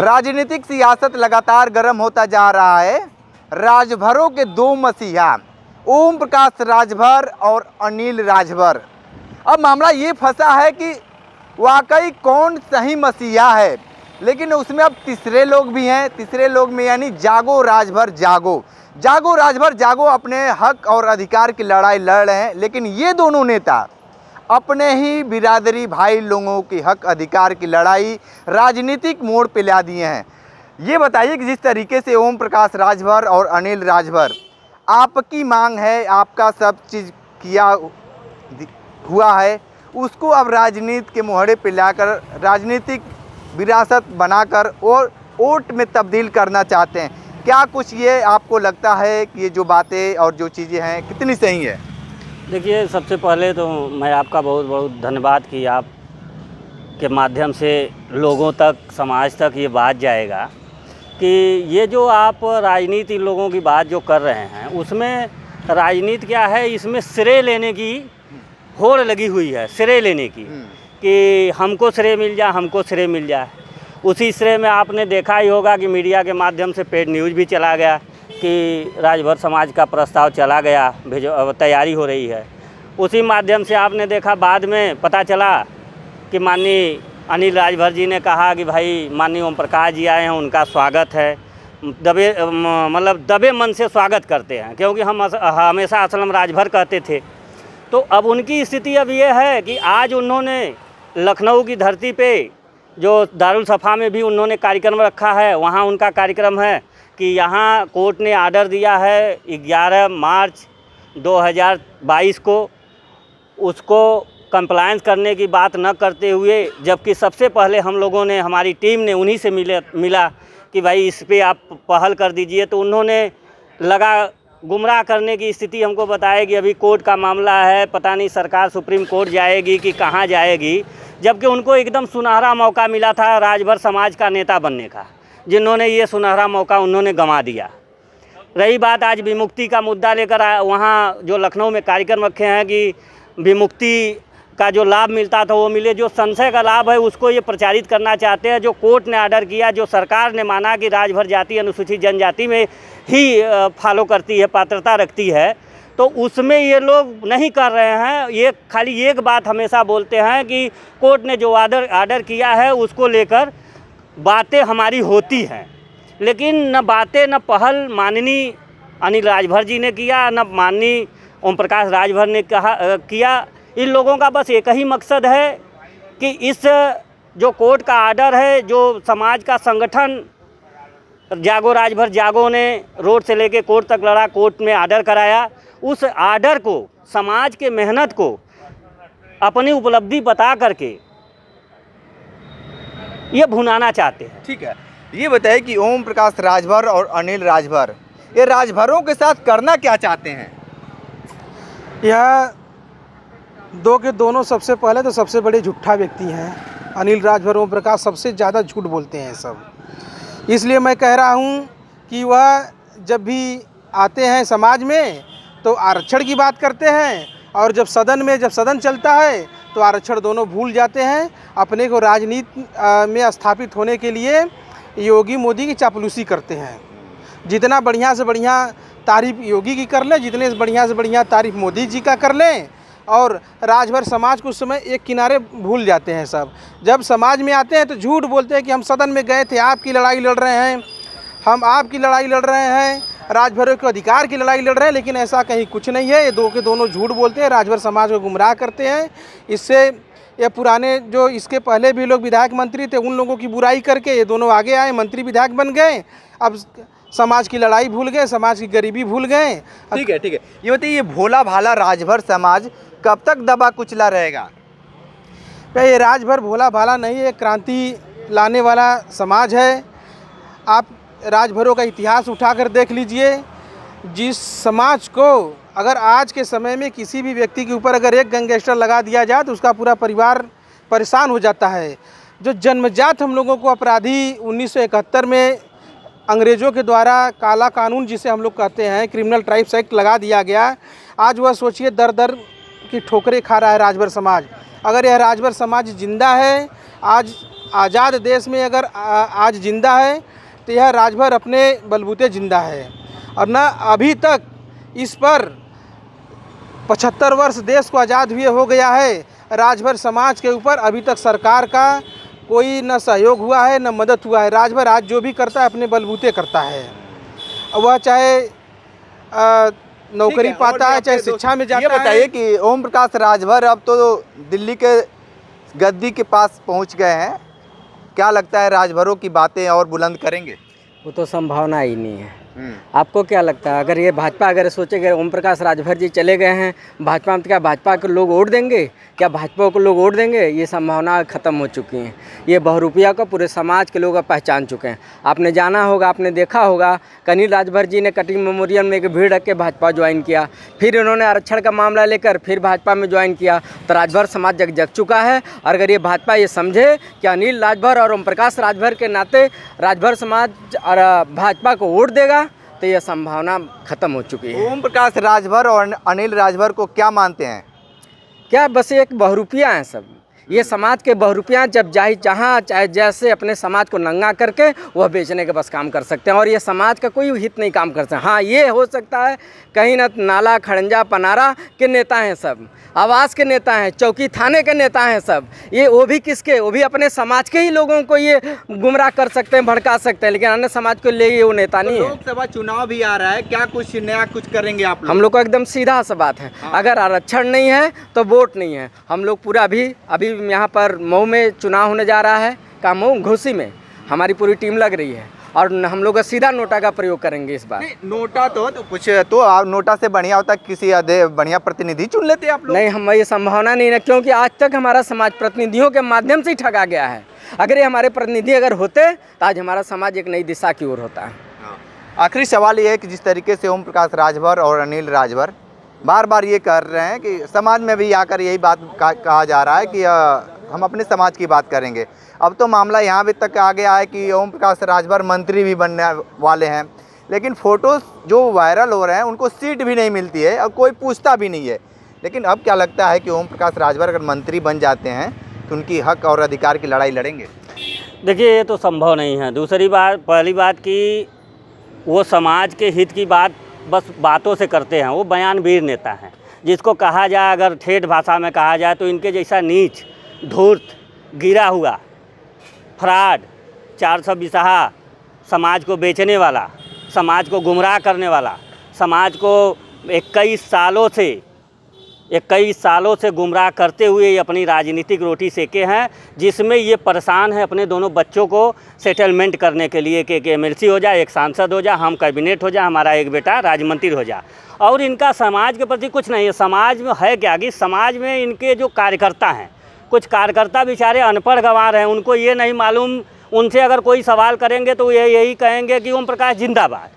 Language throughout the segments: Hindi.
राजनीतिक सियासत लगातार गर्म होता जा रहा है। राजभरों के दो मसीहा ओम प्रकाश राजभर और अनिल राजभर। अब मामला ये फंसा है कि वाकई कौन सही मसीहा है, लेकिन उसमें अब तीसरे लोग भी हैं। तीसरे लोग में यानी जागो राजभर जागो, जागो राजभर जागो अपने हक और अधिकार की लड़ाई लड़ रहे हैं। लेकिन ये दोनों नेता अपने ही बिरादरी भाई लोगों की हक अधिकार की लड़ाई राजनीतिक मोड़ पे ला दिए हैं। ये बताइए कि जिस तरीके से ओम प्रकाश राजभर और अनिल राजभर आपकी मांग है, आपका सब चीज़ किया हुआ है, उसको अब राजनीति के मोहरे पे लाकर राजनीतिक विरासत बनाकर और वोट में तब्दील करना चाहते हैं। क्या कुछ ये आपको लगता है कि ये जो बातें और जो चीज़ें हैं कितनी सही है? देखिए, सबसे पहले तो मैं आपका बहुत बहुत धन्यवाद कि आप के माध्यम से लोगों तक, समाज तक ये बात जाएगा कि ये जो आप राजनीति लोगों की बात जो कर रहे हैं, उसमें राजनीति क्या है, इसमें श्रेय लेने की होड़ लगी हुई है। श्रेय लेने की कि हमको श्रेय मिल जाए, हमको श्रेय मिल जाए। उसी श्रेय में आपने देखा ही होगा कि मीडिया के माध्यम से पेड न्यूज़ भी चला गया कि राजभर समाज का प्रस्ताव चला गया, तैयारी हो रही है। उसी माध्यम से आपने देखा, बाद में पता चला कि माननीय अनिल राजभर जी ने कहा कि भाई माननीय ओम प्रकाश जी आए हैं, उनका स्वागत है। दबे मन से स्वागत करते हैं, क्योंकि हम हमेशा असलम राजभर कहते थे। तो अब उनकी स्थिति अब ये है कि आज उन्होंने लखनऊ की धरती पे जो दारुल सफ़ा में भी उन्होंने कार्यक्रम रखा है, वहाँ उनका कार्यक्रम है कि यहाँ कोर्ट ने आर्डर दिया है 11 मार्च 2022 को उसको कंप्लायंस करने की बात न करते हुए, जबकि सबसे पहले हम लोगों ने, हमारी टीम ने उन्हीं से मिला कि भाई इस पे आप पहल कर दीजिए। तो उन्होंने लगा गुमराह करने की स्थिति हमको बताया कि अभी कोर्ट का मामला है, पता नहीं सरकार सुप्रीम कोर्ट जाएगी कि कहाँ जाएगी, जबकि उनको एकदम सुनहरा मौका मिला था राजभर समाज का नेता बनने का, जिन्होंने ये सुनहरा मौका उन्होंने गंवा दिया। रही बात आज विमुक्ति का मुद्दा लेकर वहाँ जो लखनऊ में कार्यक्रम रखे हैं कि विमुक्ति का जो लाभ मिलता था वो मिले, जो संशय का लाभ है उसको ये प्रचारित करना चाहते हैं। जो कोर्ट ने आर्डर किया, जो सरकार ने माना कि राजभर जाति अनुसूचित जनजाति में ही फॉलो करती है, पात्रता रखती है, तो उसमें ये लोग नहीं कर रहे हैं। ये खाली एक बात हमेशा बोलते हैं कि कोर्ट ने जो आर्डर किया है उसको लेकर बातें हमारी होती हैं, लेकिन न बातें न पहल माननीय अनिल राजभर जी ने किया, न माननीय ओम प्रकाश राजभर ने किया। इन लोगों का बस एक ही मकसद है कि इस जो कोर्ट का आर्डर है, जो समाज का संगठन जागो राजभर जागो ने रोड से लेके कोर्ट तक लड़ा, कोर्ट में आर्डर कराया, उस आर्डर को, समाज के मेहनत को अपनी उपलब्धि बता करके ये भुनाना चाहते हैं। ठीक है, ये बताइए कि ओम प्रकाश राजभर और अनिल राजभर ये राजभरों के साथ करना क्या चाहते हैं? यह दो के दोनों सबसे पहले तो सबसे बड़े झूठा व्यक्ति हैं। अनिल राजभर, ओम प्रकाश सबसे ज़्यादा झूठ बोलते हैं सब। इसलिए मैं कह रहा हूँ कि वह जब भी आते हैं समाज में तो आरक्षण की बात करते हैं, और जब सदन चलता है तो आरक्षण दोनों भूल जाते हैं। अपने को राजनीति में स्थापित होने के लिए योगी मोदी की चापलूसी करते हैं। जितना बढ़िया से बढ़िया तारीफ योगी की कर लें, जितने बढ़िया से बढ़िया तारीफ मोदी जी का कर लें, और राजभर समाज को उस समय एक किनारे भूल जाते हैं सब। जब समाज में आते हैं तो झूठ बोलते हैं कि हम सदन में गए थे, आपकी लड़ाई लड़ रहे हैं, हम आपकी लड़ाई लड़ रहे हैं, राजभरों के अधिकार की लड़ाई लड़ रहे हैं। लेकिन ऐसा कहीं कुछ नहीं है। ये दो के दोनों झूठ बोलते हैं, राजभर समाज को गुमराह करते हैं। इससे ये पुराने जो इसके पहले भी लोग विधायक मंत्री थे, उन लोगों की बुराई करके ये दोनों आगे आए, मंत्री विधायक बन गए। अब समाज की लड़ाई भूल गए, समाज की गरीबी भूल गए। ठीक है, ये बताइए, ये भोला भाला राजभर समाज कब तक दबा कुचला रहेगा? ये राजभर भोला भाला नहीं है, क्रांति लाने वाला समाज है। आप राजभरों का इतिहास उठाकर देख लीजिए। जिस समाज को अगर आज के समय में किसी भी व्यक्ति के ऊपर अगर एक गैंगस्टर लगा दिया जाए तो उसका पूरा परिवार परेशान हो जाता है। जो जन्मजात हम लोगों को अपराधी 1971 में अंग्रेज़ों के द्वारा काला कानून जिसे हम लोग कहते हैं, क्रिमिनल ट्राइब्स एक्ट लगा दिया गया। आज वह सोचिए दर दर की ठोकरें खा रहा है राजभर समाज। अगर यह राजभर समाज जिंदा है, आज आज़ाद देश में अगर आज जिंदा है तो यह राजभर अपने बलबूते जिंदा है। और न अभी तक इस पर 75 वर्ष देश को आज़ाद हुए हो गया है, राजभर समाज के ऊपर अभी तक सरकार का कोई न सहयोग हुआ है न मदद हुआ है। राजभर आज जो भी करता है अपने बलबूते करता है, वह चाहे नौकरी पाता है चाहे शिक्षा में जाता है। ये बताइए कि ओम प्रकाश राजभर अब तो दिल्ली के गद्दी के पास पहुंच गए हैं, क्या लगता है राजभरों की बातें और बुलंद करेंगे? वो तो संभावना ही नहीं है। आपको क्या लगता है, अगर ये भाजपा अगर सोचेगा ओम प्रकाश राजभर जी चले गए हैं भाजपा में, तो क्या भाजपा के लोग वोट देंगे? क्या भाजपा को लोग वोट देंगे? ये संभावना ख़त्म हो चुकी हैं। ये बहुरूपिया को पूरे समाज के लोग अब पहचान चुके हैं। आपने जाना होगा, आपने देखा होगा, अनिल राजभर जी ने कटिंग मेमोरियल में एक भीड़ रख के भाजपा ज्वाइन किया, फिर इन्होंने आरक्षण का मामला लेकर फिर भाजपा में ज्वाइन किया। तो राजभर समाज जग चुका है। और अगर ये भाजपा ये समझे कि अनिल राजभर और ओम प्रकाश राजभर के नाते राजभर समाज और भाजपा को वोट देगा, तो यह संभावना खत्म हो चुकी है। ओम प्रकाश राजभर और अनिल राजभर को क्या मानते हैं? क्या बस एक बहुरूपिया हैं सब। ये समाज के बहुरूपिया जब जहाँ चाहे जैसे अपने समाज को नंगा करके वह बेचने के बस काम कर सकते हैं, और ये समाज का कोई हित नहीं काम कर सकते। हाँ, ये हो सकता है कहीं न नाला खड़ंजा पनारा के नेता हैं सब, आवास के नेता हैं, चौकी थाने के नेता हैं सब। ये वो भी किसके, वो भी अपने समाज के ही लोगों को ये गुमराह कर सकते हैं, भड़का सकते हैं, लेकिन अन्य समाज को ले ये वो नेता नहीं है। लोकसभा चुनाव भी आ रहा है, क्या कुछ नया कुछ करेंगे आप लोग? हम लोग को एकदम सीधा सा बात है, अगर आरक्षण नहीं है तो वोट नहीं है। हम लोग पूरा अभी यहाँ पर मऊ में चुनाव होने जा रहा है, का मऊ घोसी में हमारी पूरी टीम लग रही है, और हम लोग सीधा नोटा का प्रयोग करेंगे इस बार। नोटा तो कुछ तो आप नोटा से बढ़िया होता, किसी बढ़िया प्रतिनिधि चुन लेते आप लोग। नहीं, हम ये संभावना नहीं है, क्योंकि आज तक हमारा समाज प्रतिनिधियों के माध्यम से ही ठगा गया है। अगर ये हमारे प्रतिनिधि अगर होते तो आज हमारा समाज एक नई दिशा की ओर होता है। आखिरी सवाल ये है कि जिस तरीके से ओम प्रकाश राजभर और अनिल राजभर बार बार ये कर रहे हैं कि समाज में भी आकर यही बात कहा जा रहा है कि हम अपने समाज की बात करेंगे। अब तो मामला यहाँ भी तक आ गया है कि ओम प्रकाश राजभर मंत्री भी बनने वाले हैं, लेकिन फ़ोटोज़ जो वायरल हो रहे हैं उनको सीट भी नहीं मिलती है और कोई पूछता भी नहीं है। लेकिन अब क्या लगता है कि ओम प्रकाश राजभर अगर मंत्री बन जाते हैं तो उनकी हक और अधिकार की लड़ाई लड़ेंगे? देखिए, ये तो संभव नहीं है। दूसरी बात, पहली बात कि वो समाज के हित की बात बस बातों से करते हैं। वो बयानवीर नेता हैं, जिसको कहा जाए, अगर ठेठ भाषा में कहा जाए तो इनके जैसा नीच, धूर्त, गिरा हुआ, फ्रॉड, 400 बिसहा, समाज को बेचने वाला, समाज को गुमराह करने वाला, समाज को 21 सालों से गुमराह करते हुए ये अपनी राजनीतिक रोटी सेके हैं, जिसमें ये परेशान है अपने दोनों बच्चों को सेटलमेंट करने के लिए कि MLC हो जाए, एक सांसद हो जाए, हम कैबिनेट हो जाए, हमारा एक बेटा राज्य हो जाए। और इनका समाज के प्रति कुछ नहीं है। समाज में है क्या कि समाज में इनके जो कार्यकर्ता हैं, कुछ कार्यकर्ता बेचारे अनपढ़ गंवार हैं, उनको ये नहीं मालूम, उनसे अगर कोई सवाल करेंगे तो ये यही कहेंगे कि ओम प्रकाश जिंदाबाद,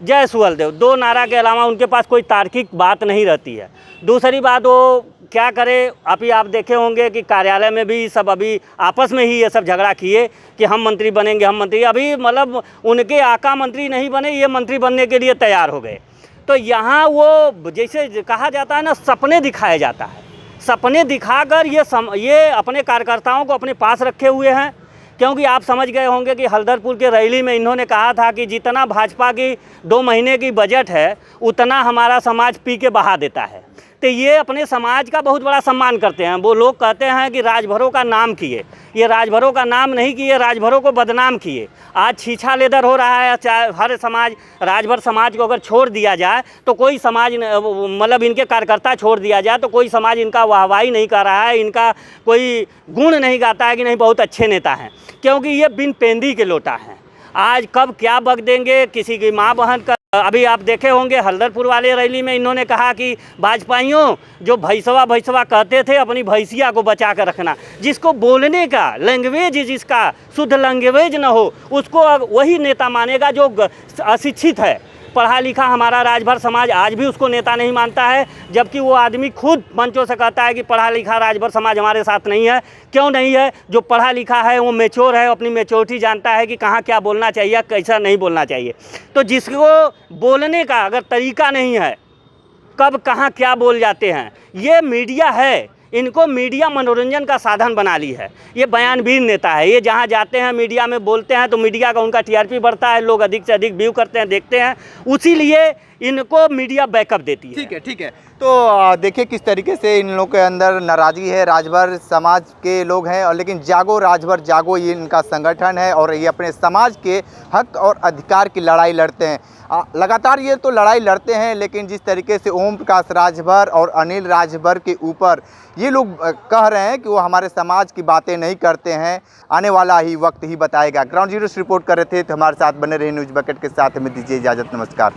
जय सुहलदेव, 2 नारा के अलावा उनके पास कोई तार्किक बात नहीं रहती है। दूसरी बात, वो क्या करे, अभी आप देखे होंगे कि कार्यालय में भी सब अभी आपस में ही ये सब झगड़ा किए कि हम मंत्री बनेंगे, हम मंत्री। अभी मतलब उनके आका मंत्री नहीं बने, ये मंत्री बनने के लिए तैयार हो गए। तो यहाँ वो जैसे कहा जाता है ना, सपने दिखाया जाता है। सपने दिखाकर ये अपने कार्यकर्ताओं को अपने पास रखे हुए हैं। क्योंकि आप समझ गए होंगे कि हल्दरपुर के रैली में इन्होंने कहा था कि जितना भाजपा की 2 महीने की बजट है उतना हमारा समाज पी के बहा देता है। तो ये अपने समाज का बहुत बड़ा सम्मान करते हैं। वो लोग कहते हैं कि राजभरों का नाम किए, ये राजभरों का नाम नहीं किए, राजभरों को बदनाम किए। आज छीछा लेदर हो रहा है। चाहे हर समाज, राजभर समाज को अगर छोड़ दिया जाए तो कोई समाज, मतलब इनके कार्यकर्ता छोड़ दिया जाए तो कोई समाज इनका वाहवाही नहीं कर रहा है, इनका कोई गुण नहीं गाता है कि नहीं बहुत अच्छे नेता हैं, क्योंकि ये बिन पेंदी के लोटा हैं। आज कब क्या बक देंगे किसी की माँ बहन का। अभी आप देखे होंगे हल्दरपुर वाले रैली में इन्होंने कहा कि भाजपाइयों जो भैंसवा कहते थे, अपनी भैंसिया को बचा कर रखना। जिसको बोलने का लैंग्वेज, जिसका शुद्ध लैंग्वेज न हो, उसको वही नेता मानेगा जो अशिक्षित है। पढ़ा लिखा हमारा राजभर समाज आज भी उसको नेता नहीं मानता है, जबकि वो आदमी खुद मंचों से कहता है कि पढ़ा लिखा राजभर समाज हमारे साथ नहीं है। क्यों नहीं है? जो पढ़ा लिखा है वो मैच्योर है, अपनी मैच्योरिटी जानता है कि कहाँ क्या बोलना चाहिए, कैसा नहीं बोलना चाहिए। तो जिसको बोलने का अगर तरीका नहीं है, कब कहाँ क्या बोल जाते हैं, ये मीडिया है, इनको मीडिया मनोरंजन का साधन बना ली है। ये बयानवीर नेता है, ये जहाँ जाते हैं मीडिया में बोलते हैं तो मीडिया का उनका टीआरपी बढ़ता है, लोग अधिक से अधिक व्यू करते हैं, देखते हैं, उसीलिए इनको मीडिया बैकअप देती है। ठीक है। तो देखिए किस तरीके से इन लोगों के अंदर नाराज़गी है। राजभर समाज के लोग हैं और लेकिन जागो राजभर जागो ये इनका संगठन है और ये अपने समाज के हक और अधिकार की लड़ाई लड़ते हैं। लगातार ये तो लड़ाई लड़ते हैं, लेकिन जिस तरीके से ओम प्रकाश राजभर और अनिल राजभर के ऊपर ये लोग कह रहे हैं कि वो हमारे समाज की बातें नहीं करते हैं, आने वाला ही वक्त ही बताएगा। ग्राउंड जीरो से रिपोर्ट कर रहे थे, तो हमारे साथ बने रहे न्यूज़ बकेट के साथ। हमें दीजिए इजाज़त, नमस्कार।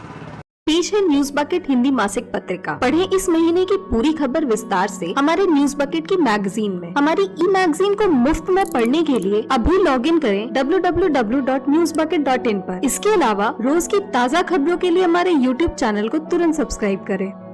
पेश है न्यूज बकेट हिंदी मासिक पत्रिका। पढ़ें इस महीने की पूरी खबर विस्तार से हमारे न्यूज बकेट की मैगजीन में। हमारी ई मैगजीन को मुफ्त में पढ़ने के लिए अभी लॉगिन करें www.newsbucket.in पर। इसके अलावा रोज की ताज़ा खबरों के लिए हमारे YouTube चैनल को तुरंत सब्सक्राइब करें।